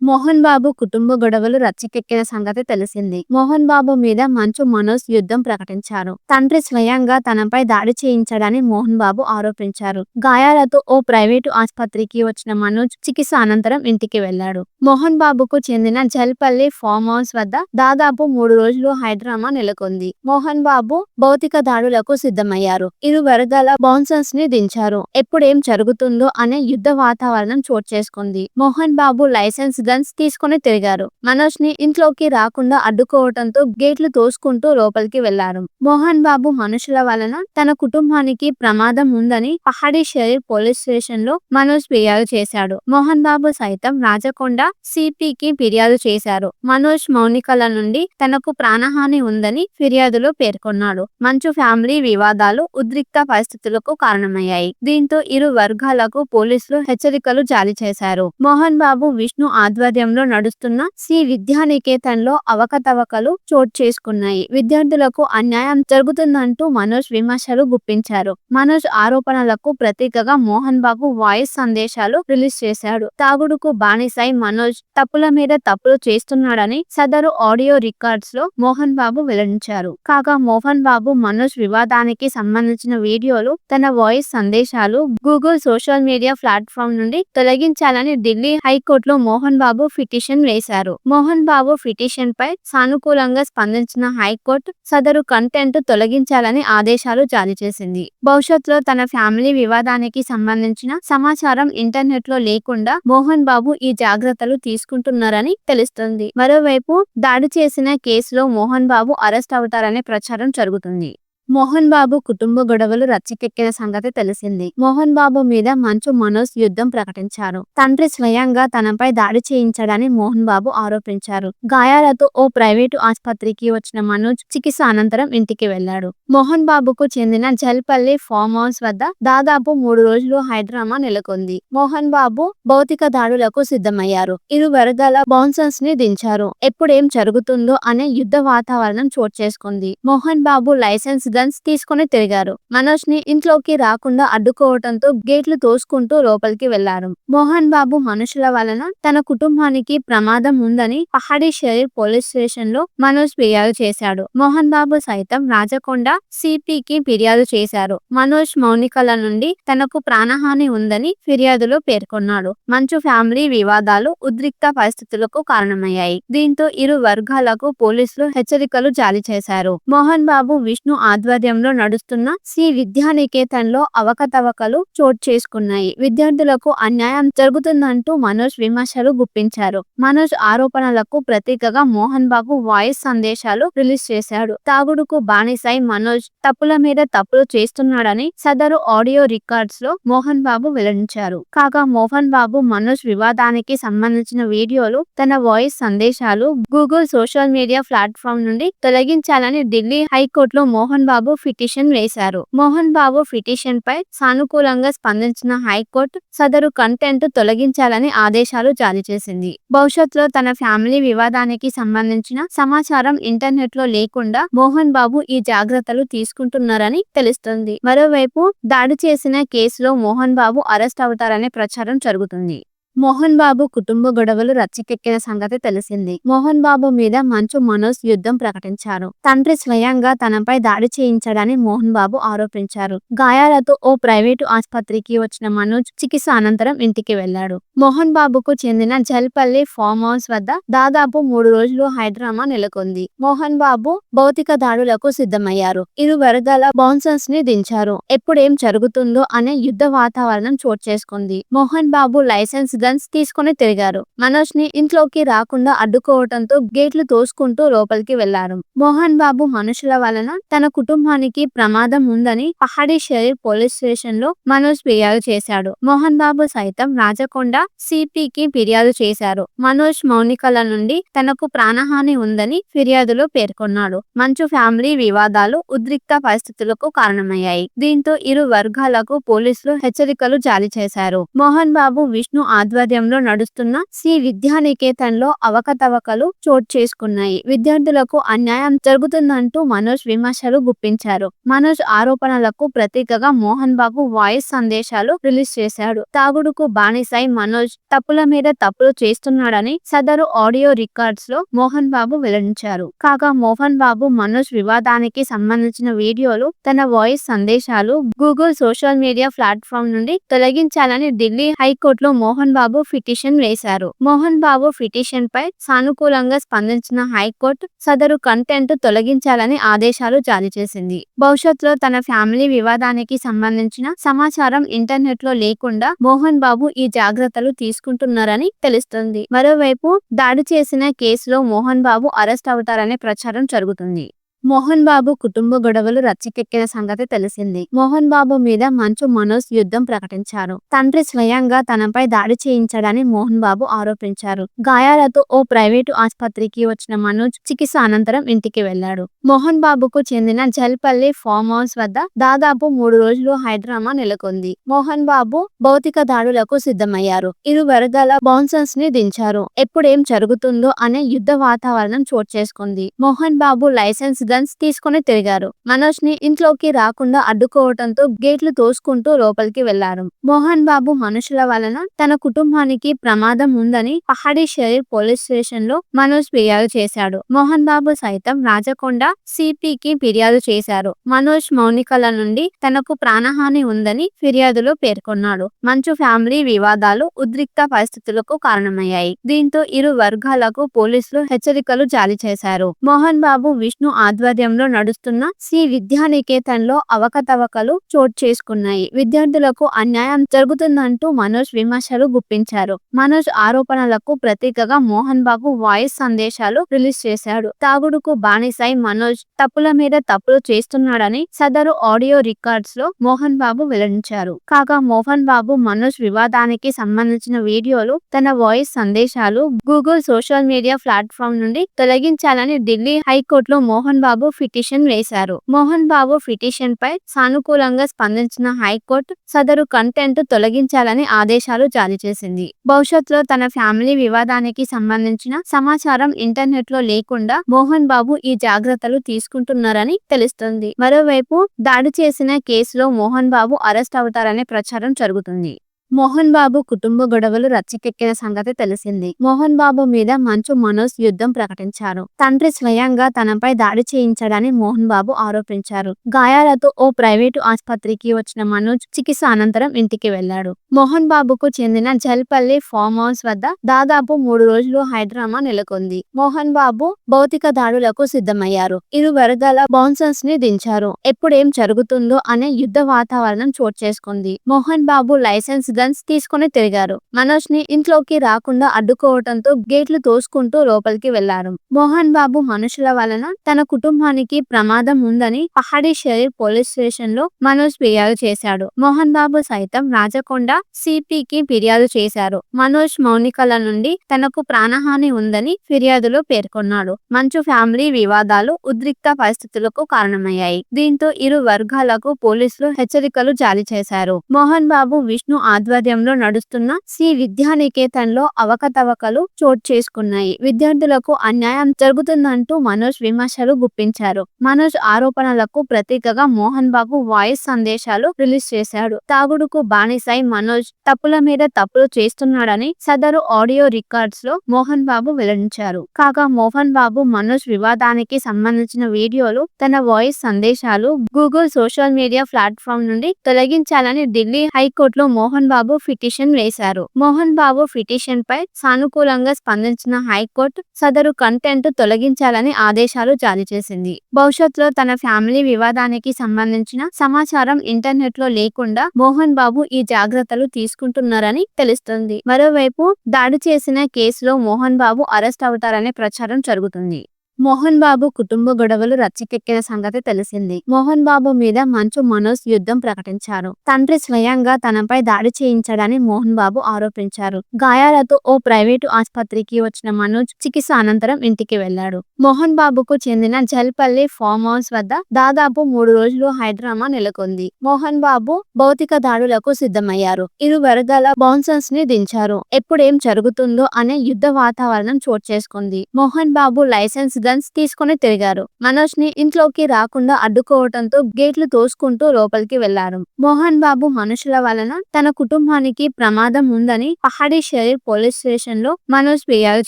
మోహన్ బాబు కుటుంబ గొడవలు రచ్చకెక్కిన సంగతి తెలిసింది. మోహన్ బాబు మీద మంచు మనోజ్ యుద్ధం ప్రకటించారు. తండ్రి స్వయంగా తనపై దాడి చేయించాడని మోహన్ బాబు ఆరోపించారు. గాయాలతో ఓ ప్రైవేటు ఆస్పత్రికి వచ్చిన మనోజ్ చికిత్స అనంతరం ఇంటికి వెళ్లాడు. మోహన్ బాబుకు చెందిన జల్పల్లి ఫామ్ హౌస్ వద్ద దాదాపు 3 రోజులు హైడ్రామా నెలకొంది. మోహన్ బాబు భౌతిక దాడులకు సిద్ధమయ్యారు. ఇరు వర్గాల బౌన్సర్స్ ని దించారు. ఎప్పుడేం జరుగుతుందో అనే యుద్ధ వాతావరణం చోటు చేసుకుంది. మోహన్ బాబు లైసెన్స్ గన్స్ తీసుకుని తిరిగారు. మనోజ్ ని ఇంట్లోకి రాకుండా అడ్డుకోవడంతో గేట్లు తోసుకుంటూ లోపలికి వెళ్లారు. మోహన్ బాబు మనుషుల వలన తన కుటుంబానికి ప్రమాదం ఉందని పహాడీ షరీఫ్ పోలీస్ స్టేషన్ లో మనోజ్ ఫిర్యాదు చేశాడు. మోహన్ బాబు సైతం రాజకొండ సిపికి ఫిర్యాదు చేశారు. మనోజ్ మౌనికల నుండి తనకు ప్రాణహాని ఉందని ఫిర్యాదులో పేర్కొన్నాడు. మంచు ఫ్యామిలీ వివాదాలు ఉద్రిక్త పరిస్థితులకు కారణమయ్యాయి. దీంతో ఇరు వర్గాలకు పోలీసులు హెచ్చరికలు జారీ చేశారు. మోహన్ బాబు విష్ణు ఆధ్వర్యంలో నడుస్తున్న శ్రీ విద్యానికేతన్లో అవకతవకలు చోటు చేసుకున్నాయి. విద్యార్థులకు అన్యాయం జరుగుతుందంటూ మనోజ్ విమర్శలు గుప్పించారు. మనోజ్ ఆరోపణలకు ప్రతీకగా మోహన్ బాబు వాయిస్ సందేశాలు రిలీజ్ చేశాడు. తాగుడుకు బానిసై మనోజ్ తప్పుల మీద తప్పులు చేస్తున్నాడని సదరు ఆడియో రికార్డ్స్ లో మోహన్ బాబు వెల్లడించారు. కాగా మోహన్ బాబు మనోజ్ వివాదానికి సంబంధించిన వీడియోలు, తన వాయిస్ సందేశాలు గూగుల్ సోషల్ మీడియా ప్లాట్ఫామ్ నుండి తొలగించాలని ఢిల్లీ హైకోర్టులో మోహన్ బాబు పిటిషన్ వేశారు. మోహన్ బాబు పిటిషన్ పై సానుకూలంగా స్పందించిన హైకోర్టు సదరు కంటెంట్ తొలగించాలని ఆదేశాలు జారీ చేసింది. భవిష్యత్తులో తన ఫ్యామిలీ వివాదానికి సంబంధించిన సమాచారం ఇంటర్నెట్ లో లేకుండా మోహన్ బాబు ఈ జాగ్రత్తలు తీసుకుంటున్నారని తెలుస్తుంది. మరోవైపు దాడి చేసిన కేసులో మోహన్ బాబు అరెస్ట్ అవుతారనే ప్రచారం జరుగుతుంది. మోహన్ బాబు కుటుంబ గొడవలు రచ్చకెక్కిన సంగతి తెలిసింది. మోహన్ బాబు మీద మంచు మనోజ్ యుద్ధం ప్రకటించారు. తండ్రి స్వయంగా తనపై దాడి చేయించాడని మోహన్ బాబు ఆరోపించారు. గాయాలతో ఓ ప్రైవేటు ఆస్పత్రికి వచ్చిన మనోజ్ చికిత్స అనంతరం ఇంటికి వెళ్లాడు. మోహన్ బాబుకు చెందిన జల్పల్లి ఫామ్ హౌస్ వద్ద దాదాపు 3 రోజులు హైడ్రామా నెలకొంది. మోహన్ బాబు భౌతిక దాడులకు సిద్ధమయ్యారు. ఇరు వర్గాల బౌన్సర్స్ ని దించారు. ఎప్పుడేం జరుగుతుందో అనే యుద్ధ వాతావరణం చోటు చేసుకుంది. మోహన్ బాబు లైసెన్స్ గన్స్ తీసుకుని తిరిగారు. మనోజ్ ని ఇంట్లోకి రాకుండా అడ్డుకోవడంతో గేట్లు తోసుకుంటూ లోపలికి వెళ్లారు. మోహన్ బాబు మనుషుల వలన తన కుటుంబానికి ప్రమాదం ఉందని పహాడీ షరీఫ్ పోలీస్ స్టేషన్ లో మనోజ్ ఫిర్యాదు చేశాడు. మోహన్ బాబు సైతం రాజకొండ సిపికి ఫిర్యాదు చేశారు. మనోజ్ మౌనికల నుండి తనకు ప్రాణహాని ఉందని ఫిర్యాదులో పేర్కొన్నాడు. మంచు ఫ్యామిలీ వివాదాలు ఉద్రిక్త పరిస్థితులకు కారణమయ్యాయి. దీంతో ఇరు వర్గాలకు పోలీసులు హెచ్చరికలు జారీ చేశారు. మోహన్ బాబు విష్ణు ఆధ్వర్యంలో నడుస్తున్న శ్రీ విద్యానికేతన్లో అవకతవకలు చోటు చేసుకున్నాయి. విద్యార్థులకు అన్యాయం జరుగుతుందంటూ మనోజ్ విమర్శలు గుప్పించారు. మనోజ్ ఆరోపణలకు ప్రతీకగా మోహన్ బాబు వాయిస్ సందేశాలు రిలీజ్ చేశాడు. తాగుడుకు బానిసై మనోజ్ తప్పుల మీద తప్పులు చేస్తున్నాడని సదరు ఆడియో రికార్డ్స్ లో మోహన్ బాబు వెల్లడించారు. కాగా మోహన్ బాబు మనోజ్ వివాదానికి సంబంధించిన వీడియోలు, తన వాయిస్ సందేశాలు గూగుల్ సోషల్ మీడియా ప్లాట్ఫామ్ నుండి తొలగించాలని ఢిల్లీ హైకోర్టులో మోహన్ బాబు పిటిషన్ వేశారు. మోహన్ బాబు పిటిషన్ పై సానుకూలంగా స్పందించిన హైకోర్టు సదరు కంటెంట్ తొలగించాలని ఆదేశాలు జారీ చేసింది. భవిష్యత్తులో తన ఫ్యామిలీ వివాదానికి సంబంధించిన సమాచారం ఇంటర్నెట్ లో లేకుండా మోహన్ బాబు ఈ జాగ్రత్తలు తీసుకుంటున్నారని తెలుస్తుంది. మరోవైపు దాడి చేసిన కేసులో మోహన్ బాబు అరెస్ట్ అవుతారనే ప్రచారం జరుగుతుంది. మోహన్ బాబు కుటుంబ గొడవలు రచ్చకెక్కిన సంగతి తెలిసింది. మోహన్ బాబు మీద మంచు మనోజ్ యుద్ధం ప్రకటించారు. తండ్రి స్వయంగా తనపై దాడి చేయించాడని మోహన్ బాబు ఆరోపించారు. గాయాలతో ఓ ప్రైవేటు ఆస్పత్రికి వచ్చిన మనోజ్ చికిత్స అనంతరం ఇంటికి వెళ్లాడు. మోహన్ బాబుకు చెందిన జల్పల్లి ఫామ్ హౌస్ వద్ద దాదాపు 3 రోజులు హైడ్రామా నెలకొంది. మోహన్ బాబు భౌతిక దాడులకు సిద్ధమయ్యారు. ఇరు వర్గాల బౌన్సర్స్ ని దించారు. ఎప్పుడేం జరుగుతుందో అనే యుద్ధ వాతావరణం చోటు చేసుకుంది. మోహన్ బాబు లైసెన్స్ గన్స్ తీసుకుని తిరిగారు. మనోజ్ ని ఇంట్లోకి రాకుండా అడ్డుకోవడంతో గేట్లు తోసుకుంటూ లోపలికి వెళ్లారు. మోహన్ బాబు మనుషుల వలన తన కుటుంబానికి ప్రమాదం ఉందని పహాడీ షరీఫ్ పోలీస్ స్టేషన్ లో మనోజ్ ఫిర్యాదు చేశాడు. మోహన్ బాబు సైతం రాజకొండ సిపికి ఫిర్యాదు చేశారు. మనోజ్ మౌనికల నుండి తనకు ప్రాణహాని ఉందని ఫిర్యాదులో పేర్కొన్నాడు. మంచు ఫ్యామిలీ వివాదాలు ఉద్రిక్త పరిస్థితులకు కారణమయ్యాయి. దీంతో ఇరు వర్గాలకు పోలీసులు హెచ్చరికలు జారీ చేశారు. మోహన్ బాబు విష్ణు ఆధ్వర్యంలో నడుస్తున్న శ్రీ విద్యానికేతన్లో అవకతవకలు చోటు చేసుకున్నాయి. విద్యార్థులకు అన్యాయం జరుగుతుందంటూ మనోజ్ విమర్శలు గుప్పించారు. మనోజ్ ఆరోపణలకు ప్రతీకగా మోహన్ బాబు వాయిస్ సందేశాలు రిలీజ్ చేశాడు. తాగుడుకు బానిసై మనోజ్ తప్పుల మీద తప్పులు చేస్తున్నాడని సదరు ఆడియో రికార్డ్స్ లో మోహన్ బాబు వెల్లడించారు. కాగా మోహన్ బాబు మనోజ్ వివాదానికి సంబంధించిన వీడియోలు, తన వాయిస్ సందేశాలు గూగుల్ సోషల్ మీడియా ప్లాట్ఫామ్ నుండి తొలగించాలని ఢిల్లీ హైకోర్టులో మోహన్ బాబు పిటిషన్ వేశారు. మోహన్ బాబు పిటిషన్ పై సానుకూలంగా స్పందించిన హైకోర్టు సదరు కంటెంట్ తొలగించాలని ఆదేశాలు జారీ చేసింది. భవిష్యత్తులో తన ఫ్యామిలీ వివాదానికి సంబంధించిన సమాచారం ఇంటర్నెట్ లో లేకుండా మోహన్ బాబు ఈ జాగ్రత్తలు తీసుకుంటున్నారని తెలుస్తుంది. మరోవైపు దాడి చేసిన కేసులో మోహన్ బాబు అరెస్ట్ అవుతారనే ప్రచారం జరుగుతుంది. మోహన్ బాబు కుటుంబ గొడవలు రచ్చకెక్కిన సంగతి తెలిసింది. మోహన్ బాబు మీద మంచు మనోజ్ యుద్ధం ప్రకటించారు. తండ్రి స్వయంగా తనపై దాడి చేయించాడని మోహన్ బాబు ఆరోపించారు. గాయాలతో ఓ ప్రైవేటు ఆసుపత్రికి వచ్చిన మనోజ్ చికిత్స అనంతరం ఇంటికి వెళ్లాడు. మోహన్ బాబుకు చెందిన జల్పల్లి ఫామ్ హౌస్ వద్ద దాదాపు 3 రోజులు హైడ్రామా నెలకొంది. మోహన్ బాబు భౌతిక దాడులకు సిద్ధమయ్యారు. ఇరు వర్గాల బౌన్సర్స్ ని దించారు. ఎప్పుడేం జరుగుతుందో అనే యుద్ధ వాతావరణం చోటు చేసుకుంది. మోహన్ బాబు లైసెన్స్ గన్స్ తీసుకుని తిరిగారు. మనోజ్ ని ఇంట్లోకి రాకుండా అడ్డుకోవడంతో గేట్లు తోసుకుంటూ లోపలికి వెళ్లారు. మోహన్ బాబు మనుషుల వలన తన కుటుంబానికి ప్రమాదం ఉందని పహాడీ షరీఫ్ పోలీస్ స్టేషన్ లో మనోజ్ ఫిర్యాదు చేశాడు. మోహన్ బాబు సైతం రాజకొండ సిపికి ఫిర్యాదు చేశారు. మనోజ్ మౌనికల నుండి తనకు ప్రాణహాని ఉందని ఫిర్యాదులో పేర్కొన్నాడు. మంచు ఫ్యామిలీ వివాదాలు ఉద్రిక్త పరిస్థితులకు కారణమయ్యాయి. దీంతో ఇరు వర్గాలకు పోలీసులు హెచ్చరికలు జారీ చేశారు. మోహన్ బాబు విష్ణు ఆధ్వర్యంలో నడుస్తున్న శ్రీ విద్యానికేతన్లో అవకతవకలు చోటు చేసుకున్నాయి. విద్యార్థులకు అన్యాయం జరుగుతుందంటూ మనోజ్ విమర్శలు గుప్పించారు. మనోజ్ ఆరోపణలకు ప్రతీకగా మోహన్ బాబు వాయిస్ సందేశాలు రిలీజ్ చేశాడు. తాగుడుకు బానిసై మనోజ్ తప్పుల మీద తప్పులు చేస్తున్నాడని సదరు ఆడియో రికార్డ్స్ లో మోహన్ బాబు వెల్లడించారు. కాగా మోహన్ బాబు మనోజ్ వివాదానికి సంబంధించిన వీడియోలు, తన వాయిస్ సందేశాలు గూగుల్ సోషల్ మీడియా ప్లాట్ఫామ్ నుండి తొలగించాలని ఢిల్లీ హైకోర్టులో మోహన్ బాబు పిటిషన్ వేశారు. మోహన్ బాబు పిటిషన్ పై సానుకూలంగా స్పందించిన హైకోర్టు సదరు కంటెంట్ తొలగించాలని ఆదేశాలు జారీ చేసింది. భవిష్యత్తులో తన ఫ్యామిలీ వివాదానికి సంబంధించిన సమాచారం ఇంటర్నెట్ లో లేకుండా మోహన్ బాబు ఈ జాగ్రత్తలు తీసుకుంటున్నారని తెలుస్తుంది. మరోవైపు దాడి చేసిన కేసులో మోహన్ బాబు అరెస్ట్ అవుతారనే ప్రచారం జరుగుతుంది. మోహన్ బాబు కుటుంబ గొడవలు రచ్చకెక్కిన సంగతి తెలిసింది. మోహన్ బాబు మీద మంచు మనోజ్ యుద్ధం ప్రకటించారు. తండ్రి స్వయంగా తనపై దాడి చేయించాడని మోహన్ బాబు ఆరోపించారు. గాయాలతో ఓ ప్రైవేటు ఆసుపత్రికి వచ్చిన మనోజ్ చికిత్స అనంతరం ఇంటికి వెళ్లాడు. మోహన్ బాబుకు చెందిన జల్పల్లి ఫామ్ హౌస్ వద్ద దాదాపు 3 రోజులు హైడ్రామా నెలకొంది. మోహన్ బాబు భౌతిక దాడులకు సిద్ధమయ్యారు. ఇరు వర్గాల బౌన్సర్స్ ని దించారు. ఎప్పుడేం జరుగుతుందో అనే యుద్ధ వాతావరణం చోటు చేసుకుంది. మోహన్ బాబు లైసెన్స్ గన్స్ తీసుకుని తిరిగారు. మనోజ్ ని ఇంట్లోకి రాకుండా అడ్డుకోవడంతో గేట్లు తోసుకుంటూ లోపలికి వెళ్లారు. మోహన్ బాబు మనుషుల వలన తన కుటుంబానికి ప్రమాదం ఉందని పహాడీ షరీఫ్ పోలీస్ స్టేషన్ లో మనోజ్ ఫిర్యాదు చేశాడు. మోహన్ బాబు సైతం రాజకొండ సిపికి ఫిర్యాదు చేశారు. మనోజ్ మౌనికల నుండి తనకు ప్రాణహాని ఉందని ఫిర్యాదులో పేర్కొన్నాడు. మంచు ఫ్యామిలీ వివాదాలు ఉద్రిక్త పరిస్థితులకు కారణమయ్యాయి. దీంతో ఇరు వర్గాలకు పోలీసులు హెచ్చరికలు జారీ చేశారు. మోహన్ బాబు విష్ణు ఆధ్వర్యంలో నడుస్తున్న శ్రీ విద్యానికేతన్లో అవకతవకలు చోటు చేసుకున్నాయి. విద్యార్థులకు అన్యాయం జరుగుతుందంటూ మనోజ్ విమర్శలు గుప్పించారు. మనోజ్ ఆరోపణలకు ప్రతీకగా మోహన్ బాబు వాయిస్ సందేశాలు రిలీజ్ చేశాడు. తాగుడుకు బానిసై మనోజ్ తప్పుల మీద తప్పులు చేస్తున్నాడని సదరు ఆడియో రికార్డ్స్ లో మోహన్ బాబు వెల్లడించారు. కాగా మోహన్ బాబు మనోజ్ వివాదానికి సంబంధించిన వీడియోలు, తన వాయిస్ సందేశాలు గూగుల్ సోషల్ మీడియా ప్లాట్ఫామ్ నుండి తొలగించాలని ఢిల్లీ హైకోర్టులో మోహన్ బాబు పిటిషన్ వేశారు. మోహన్ బాబు పిటిషన్ పై సానుకూలంగా స్పందించిన హైకోర్టు సదరు కంటెంట్ తొలగించాలని ఆదేశాలు జారీ చేసింది. భవిష్యత్తులో తన ఫ్యామిలీ వివాదానికి సంబంధించిన సమాచారం ఇంటర్నెట్ లో లేకుండా మోహన్ బాబు ఈ జాగ్రత్తలు తీసుకుంటున్నారని తెలుస్తుంది. మరోవైపు దాడి చేసిన కేసులో మోహన్ బాబు అరెస్ట్ అవుతారనే ప్రచారం జరుగుతుంది. మోహన్ బాబు కుటుంబ గొడవలు రచ్చకెక్కిన సంగతి తెలిసింది. మోహన్ బాబు మీద మంచు మనోజ్ యుద్ధం ప్రకటించారు. తండ్రి స్వయంగా తనపై దాడి చేయించాడని మోహన్ బాబు ఆరోపించారు. గాయాలతో ఓ ప్రైవేటు ఆస్పత్రికి వచ్చిన మనోజ్ చికిత్స అనంతరం ఇంటికి వెళ్లాడు. మోహన్ బాబుకు చెందిన జల్పల్లి ఫామ్ హౌస్ వద్ద దాదాపు 3 రోజులు హైడ్రామా నెలకొంది. మోహన్ బాబు భౌతిక దాడులకు సిద్ధమయ్యారు. ఇరు వర్గాల బౌన్సర్స్ ని దించారు. ఎప్పుడేం జరుగుతుందో అనే యుద్ధ వాతావరణం చోటు చేసుకుంది. మోహన్ బాబు లైసెన్స్ గన్స్ తీసుకుని తిరిగారు. మనోజ్ ని ఇంట్లోకి రాకుండా అడ్డుకోవడంతో గేట్లు తోసుకుంటూ లోపలికి వెళ్లారు. మోహన్ బాబు మనుషుల వలన తన కుటుంబానికి ప్రమాదం ఉందని పహాడీ షరీఫ్ పోలీస్ స్టేషన్ లో మనోజ్ ఫిర్యాదు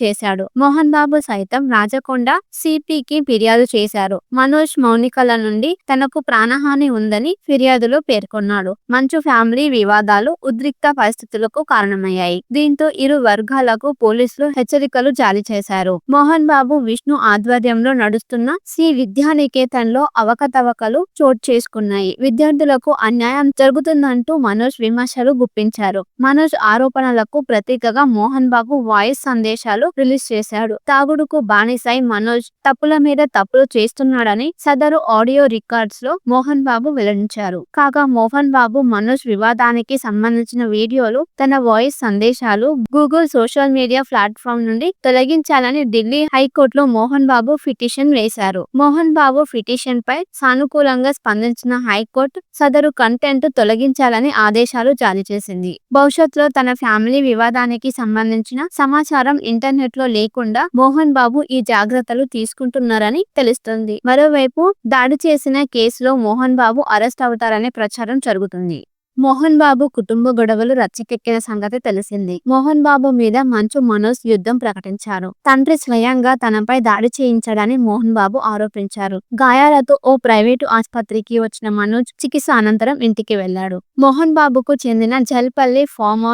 చేశాడు. మోహన్ బాబు సైతం రాజకొండ సిపికి ఫిర్యాదు చేశారు. మనోజ్ మౌనికల నుండి తనకు ప్రాణహాని ఉందని ఫిర్యాదులో పేర్కొన్నాడు. మంచు ఫ్యామిలీ వివాదాలు ఉద్రిక్త పరిస్థితులకు కారణమయ్యాయి. దీంతో ఇరు వర్గాలకు పోలీసులు హెచ్చరికలు జారీ చేశారు. మోహన్ బాబు విష్ణు ఆధ్వర్యంలో నడుస్తున్న సి విద్యానికేతన్ లో అవకతవకలు చోటు చేసుకున్నాయి. విద్యార్థులకు అన్యాయం జరుగుతుందంటూ మనోజ్ విమర్శలు గుప్పించారు. మనోజ్ ఆరోపణలకు ప్రతీకగా మోహన్ బాబు వాయిస్ సందేశాలు రిలీజ్ చేశాడు. తాగుడుకు బానిసై మనోజ్ తప్పుల మీద తప్పులు చేస్తున్నాడని సదరు ఆడియో రికార్డ్స్ లో మోహన్ బాబు వెల్లడించారు. కాగా మోహన్ బాబు మనోజ్ వివాదానికి సంబంధించిన వీడియోలు, తన వాయిస్ సందేశాలు గూగుల్ సోషల్ మీడియా ప్లాట్ఫామ్ నుండి తొలగించాలని ఢిల్లీ హైకోర్టులో మోహన్ బాబు పిటిషన్ వేశారు. మోహన్ బాబు పిటిషన్ పై సానుకూలంగా స్పందించిన హైకోర్టు సదరు కంటెంట్ తొలగించాలని ఆదేశాలు జారీ చేసింది. భవిష్యత్తులో తన ఫ్యామిలీ వివాదానికి సంబంధించిన సమాచారం ఇంటర్నెట్ లో లేకుండా మోహన్ బాబు ఈ జాగ్రత్తలు తీసుకుంటున్నారని తెలుస్తుంది. మరోవైపు దాడి చేసిన కేసులో మోహన్ బాబు అరెస్ట్ అవుతారనే ప్రచారం జరుగుతుంది. మోహన్ బాబు కుటుంబ గొడవలు రచ్చకెక్కిన సంగతి తెలిసింది. మోహన్ బాబు మీద మంచు మనోజ్ యుద్ధం ప్రకటించారు. తండ్రి స్వయంగా తనపై దాడి చేయించాడని మోహన్ బాబు ఆరోపించారు. గాయాలతో ఓ ప్రైవేటు ఆస్పత్రికి వచ్చిన మనోజ్ చికిత్స అనంతరం ఇంటికి వెళ్లాడు. మోహన్ బాబుకు చెందిన జల్పల్లి ఫామ్ హౌస్